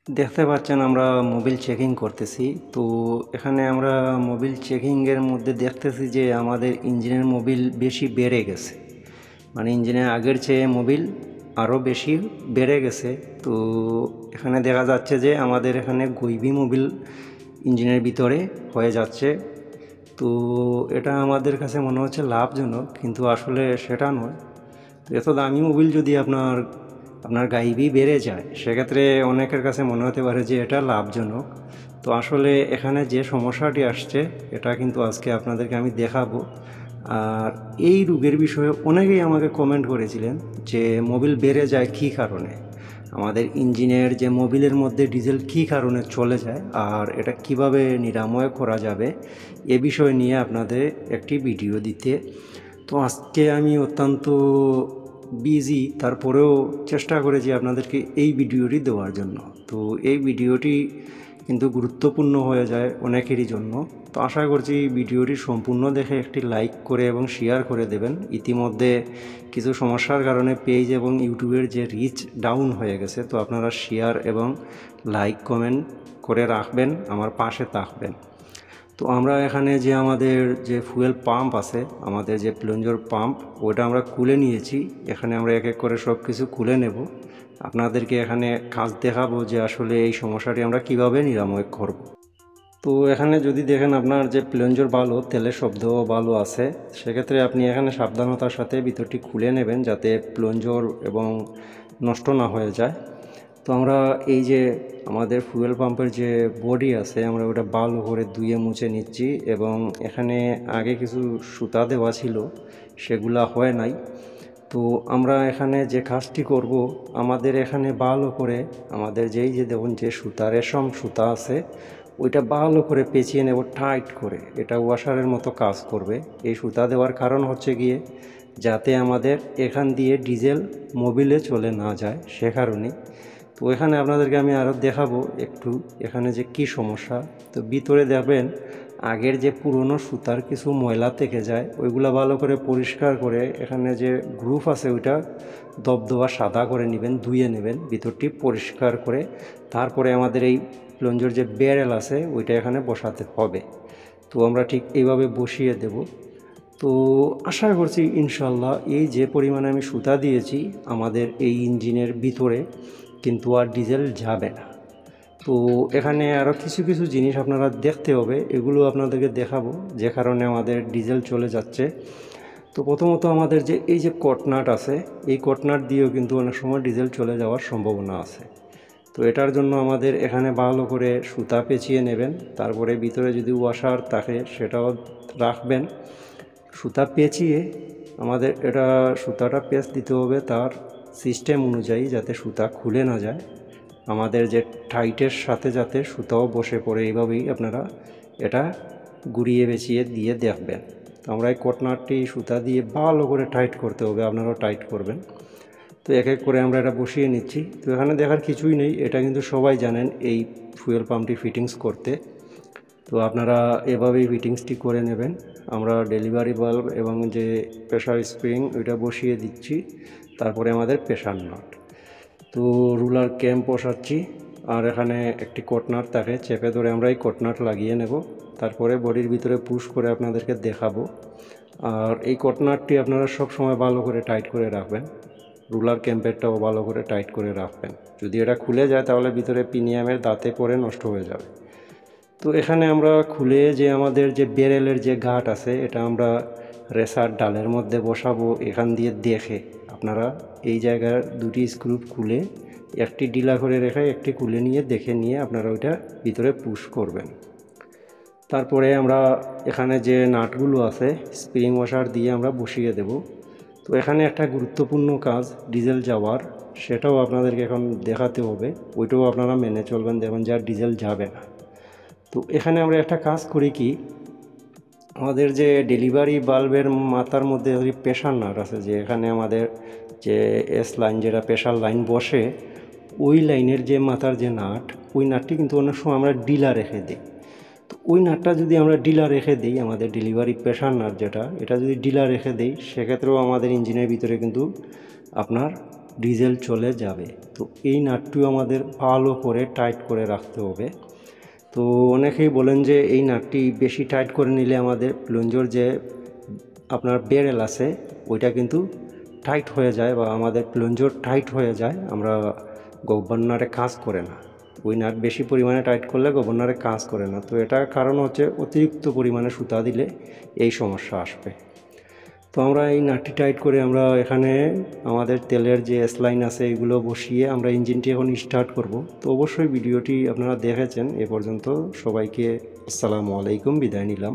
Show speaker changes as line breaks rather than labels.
দেখতে পাচ্ছেন আমরা মোবিল চেকিং করতেছি। তো এখানে আমরা মোবিল চেকিংয়ের মধ্যে দেখতেছি যে আমাদের ইঞ্জিনের মোবিল বেশি বেড়ে গেছে, মানে ইঞ্জিনের আগের চেয়ে মোবিল আরও বেশি বেড়ে গেছে। তো এখানে দেখা যাচ্ছে যে আমাদের এখানে গৈবি মোবিল ইঞ্জিনের ভিতরে হয়ে যাচ্ছে। তো এটা আমাদের কাছে মনে হচ্ছে লাভজনক, কিন্তু আসলে সেটা নয়। তো এত দামি মোবিল যদি আপনার গাইবি বেড়ে যায়, সেক্ষেত্রে অনেকের কাছে মনে হতে পারে যে এটা লাভজনক। তো আসলে এখানে যে সমস্যাটি আসছে এটা কিন্তু আজকে আপনাদেরকে আমি দেখাবো। আর এই রোগের বিষয়ে অনেকেই আমাকে কমেন্ট করেছিলেন যে মোবিল বেড়ে যায় কী কারণে, আমাদের ইঞ্জিনের যে মোবিলের মধ্যে ডিজেল কী কারণে চলে যায় আর এটা কিভাবে নিরাময় করা যাবে এ বিষয় নিয়ে আপনাদের একটি ভিডিও দিতে। তো আজকে আমি অত্যন্ত বিজি, তারপরেও চেষ্টা করেছি আপনাদেরকে এই ভিডিওটি দেওয়ার জন্য। তো এই ভিডিওটি কিন্তু গুরুত্বপূর্ণ হয়ে যায় অনেকেরই জন্য। তো আশা করছি ভিডিওটি সম্পূর্ণ দেখে একটি লাইক করে এবং শেয়ার করে দেবেন। ইতিমধ্যে কিছু সমস্যার কারণে পেজ এবং ইউটিউবের যে রিচ ডাউন হয়ে গেছে, তো আপনারা শেয়ার এবং লাইক কমেন্ট করে রাখবেন, আমার পাশে থাকবেন। তো আমরা এখানে যে আমাদের যে ফুয়েল পাম্প আছে, আমাদের যে প্লঞ্জার পাম্প, ওটা আমরা খুলে নিয়েছি। এখানে আমরা এক এক করে সব কিছু খুলে নেব, আপনাদেরকে এখানে কাজ দেখাবো যে আসলে এই সমস্যাটি আমরা কিভাবে নিরাময় করব। তো এখানে যদি দেখেন আপনার যে প্লঞ্জার ভালো, তেলের শব্দ ভালো আছে, সেক্ষেত্রে আপনি এখানে সাবধানতার সাথে ভিতরটি খুলে নেবেন যাতে প্লঞ্জার এবং নষ্ট না হয়ে যায়। তো আমরা এই যে আমাদের ফুয়েল পাম্পের যে বডি আছে, আমরা ওটা ভালো করে ধুয়ে মুছে নিচ্ছি। এবং এখানে আগে কিছু সুতা দেওয়া ছিল, সেগুলা হয় নাই। তো আমরা এখানে যে কাজটি করব, আমাদের এখানে ভালো করে আমাদের যেই যে দেখুন যে সুতা, রেশম সুতা আছে, ওইটা ভালো করে পেঁচিয়ে নেব টাইট করে। এটা ওয়াশারের মতো কাজ করবে। এই সুতা দেওয়ার কারণ হচ্ছে গিয়ে যাতে আমাদের এখান দিয়ে ডিজেল মোবিলে চলে না যায়, সে কারণেই। তো এখানে আপনাদেরকে আমি আরও দেখাবো একটু এখানে যে কি সমস্যা। তো ভিতরে দেখবেন আগের যে পুরনো সুতার কিছু ময়লা থেকে যায়, ওইগুলো ভালো করে পরিষ্কার করে এখানে যে গ্রুপ আছে ওইটা দবদবা সাদা করে নেবেন, ধুয়ে নেবেন ভিতরটি পরিষ্কার করে। তারপরে আমাদের এই প্লঞ্জার যে ব্যারেল আছে ওইটা এখানে বসাতে হবে। তো আমরা ঠিক এইভাবে বসিয়ে দেব। তো আশা করছি ইনশাল্লাহ এই যে পরিমাণে আমি সুতা দিয়েছি আমাদের এই ইঞ্জিনের ভিতরে কিন্তু আর ডিজেল যাবে না। তো এখানে আরও কিছু কিছু জিনিস আপনারা দেখতে হবে, এগুলো আপনাদেরকে দেখাবো যে কারণে আমাদের ডিজেল চলে যাচ্ছে। তো প্রথমত আমাদের যে এই যে কটনাট আছে, এই কটনাট দিয়েও কিন্তু অনেক সময় ডিজেল চলে যাওয়ার সম্ভাবনা আছে। তো এটার জন্য আমাদের এখানে ভালো করে সুতা পেঁচিয়ে নেবেন। তারপরে ভিতরে যদি ওয়াশার থাকে সেটাও রাখবেন। সুতা পেঁচিয়ে আমাদের এটা সুতাটা পেঁচ দিতে হবে তার সিস্টেম অনুযায়ী, যাতে সুতা খুলে না যায়। আমাদের যে টাইটের সাথে যাতে সুতাও বসে পড়ে, এইভাবেই আপনারা এটা ঘুরিয়ে পেঁচিয়ে দিয়ে দেখবেন। তো আমরা এই কটনারটি সুতা দিয়ে ভালো করে টাইট করতে হবে, আপনারাও টাইট করবেন। তো এক এক করে আমরা এটা বসিয়ে নিচ্ছি। তো এখানে দেখার কিছুই নেই, এটা কিন্তু সবাই জানেন এই ফুয়েল পাম্পটি ফিটিংস করতে। তো আপনারা এভাবেই ফিটিংসটি করে নেবেন। আমরা ডেলিভারি বাল্ব এবং যে প্রেশার স্প্রিং ওইটা বসিয়ে দিচ্ছি। তারপরে আমাদের প্রেশার নাট, তো রুলার ক্যাম্প বসাচ্ছি। আর এখানে একটি কটনাট তাকে চেপে ধরে আমরা এই কটনাট লাগিয়ে নেব। তারপরে বডির ভিতরে পুশ করে আপনাদেরকে দেখাবো। আর এই কটনাটটি আপনারা সব সময় ভালো করে টাইট করে রাখবেন। রুলার ক্যাম্পেরটাও ভালো করে টাইট করে রাখবেন। যদি এটা খুলে যায় তাহলে ভিতরে পিনিয়ামের দাঁতে পড়ে নষ্ট হয়ে যাবে। তো এখানে আমরা খুলে যে আমাদের যে ব্যারেলের যে গাঁট আছে, এটা আমরা রেসার ডালের মধ্যে বসাবো। এখান দিয়ে দেখে আপনারা এই জায়গার দুটি স্ক্রু খুলে একটি ঢিলা করে রেখে একটি খুলে নিয়ে দেখে নিয়ে আপনারা ওইটা ভিতরে পুশ করবেন। তারপরে আমরা এখানে যে নাটগুলো আছে স্প্রিং ওয়াশার দিয়ে আমরা বসিয়ে দেব। তো এখানে একটা গুরুত্বপূর্ণ কাজ ডিজেল যাওয়ার, সেটাও আপনাদেরকে এখন দেখাতে হবে। ওইটাও আপনারা মেনে চলবেন, দেখবেন যে আর ডিজেল যাবে না। তো এখানে আমরা একটা কাজ করি কি, আমাদের যে ডেলিভারি বাল্বের মাথার মধ্যে প্রেশার নাট আছে, যে এখানে আমাদের যে এস লাইন যেটা প্রেশার লাইন বসে, ওই লাইনের যে মাথার যে নাট, ওই নাটটি কিন্তু অনেক সময় আমরা ডিলা রেখে দিই। তো ওই নাটটা যদি আমরা ডিলা রেখে দিই, আমাদের ডেলিভারি প্রেশার নাট যেটা, এটা যদি ডিলা রেখে দিই, সেক্ষেত্রেও আমাদের ইঞ্জিনের ভিতরে কিন্তু আপনার ডিজেল চলে যাবে। তো এই নাটটিও আমাদের ভালো করে টাইট করে রাখতে হবে। তো অনেকেই বলেন যে এই নাটটি বেশি টাইট করে নিলে আমাদের প্লুঞ্জোর যে আপনার বেরেল আছে ওইটা কিন্তু টাইট হয়ে যায় বা আমাদের প্লুঞ্জোর টাইট হয়ে যায়, আমরা গভর্নরে কাজ করে না। ওই নাট বেশি পরিমাণে টাইট করলে গভর্নরে কাজ করে না। তো এটার কারণ হচ্ছে অতিরিক্ত পরিমাণে সুতা দিলে এই সমস্যা আসবে। তো আমরা এই নাটটি টাইট করে আমরা এখানে আমাদের তেলের যে স্লাইন আছে এগুলো বসিয়ে আমরা ইঞ্জিনটি এখন স্টার্ট করব। তো অবশ্যই ভিডিওটি আপনারা দেখেছেন এ পর্যন্ত। সবাইকে আসসালামু আলাইকুম, বিদায় নিলাম।